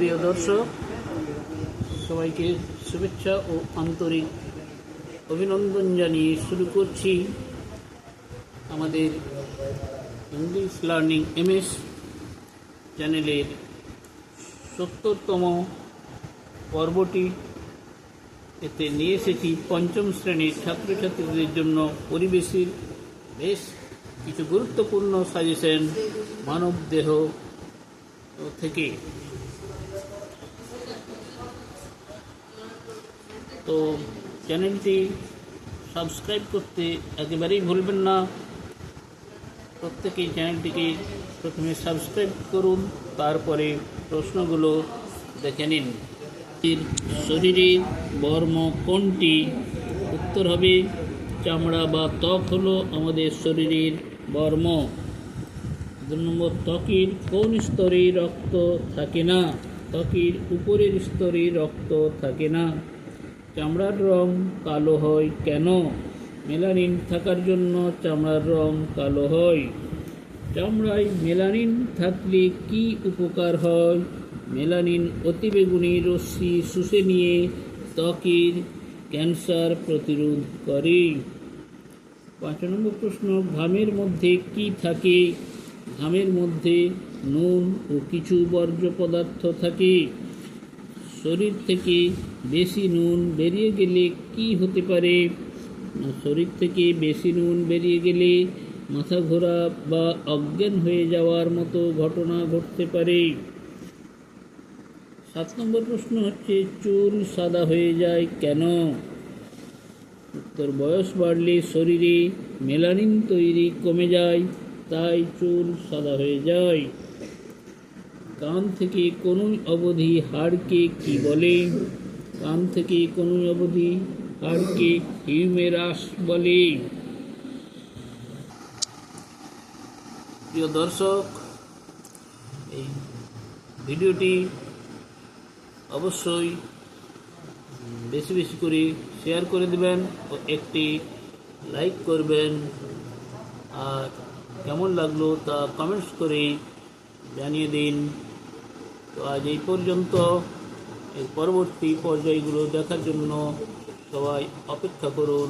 প্রিয় দর্শক, সবাইকে শুভেচ্ছা ও আন্তরিক অভিনন্দন জানিয়ে শুরু করছি আমাদের ইংলিশ লার্নিং এমএস চ্যানেলের 70তম পর্বটি। এতে নিয়ে এসেছি পঞ্চম শ্রেণীর ছাত্রছাত্রীদের জন্য পরিবেশের বেশ কিছু গুরুত্বপূর্ণ সাজেশন মানব দেহ থেকে। তো চ্যানেলটি সাবস্ক্রাইব করতে একেবারেই ভুলবেন না। প্রত্যেকেই চ্যানেলটিকে প্রথমে সাবস্ক্রাইব করুন, তারপরে প্রশ্নগুলো দেখে নিন। শরীরের বর্ম কোনটি? উত্তর হবে চামড়া বা ত্বক হলো আমাদের শরীরের বর্ম। 2 নম্বর, ত্বকের কোন স্তরে রক্ত থাকে না? ত্বকের উপরের স্তরে রক্ত থাকে না। চামড়ার রং কালো হয় কেন? মেলানিন থাকার জন্য চামড়ার রং কালো হয়। চামড়ায় মেলানিন থাকলে কি উপকার হয়? মেলানিন অতিবেগুনি রশ্মি শুষে নিয়ে ত্বকের ক্যান্সার প্রতিরোধ করে। 5 নম্বর প্রশ্ন, ঘামের মধ্যে কি থাকে? ঘামের মধ্যে নুন ও কিছু বর্জ্য পদার্থ থাকে। শরীর থেকে বেশি নুন বেরিয়ে গেলে কি হতে পারে? শরীর থেকে বেশি নুন বেরিয়ে গেলে মাথা ঘোরা বা অজ্ঞান হয়ে যাওয়ার মতো ঘটনা ঘটতে পারে। 7 নম্বর প্রশ্ন হচ্ছে, চুল সাদা হয়ে যায় কেন? উত্তর, বয়স বাড়লে শরীরে মেলানিন তৈরি কমে যায়, তাই চুল সাদা হয়ে যায়। কান থেকে কনুই অবধি হাড়কে কি বলে? কান থেকে কনুই অবধি হাড়কে হিউমেরাস বলে। প্রিয় দর্শক, এই ভিডিওটি অবশ্যই বেশি বেশি করে শেয়ার করে দেবেন ও একটি লাইক করবেন। আর কেমন লাগলো তা কমেন্টস করে জানিয়ে দিন। তো আজ এই পর্যন্ত। এই পরবর্তী পর্যায়গুলো দেখার জন্য সবাই অপেক্ষা করুন।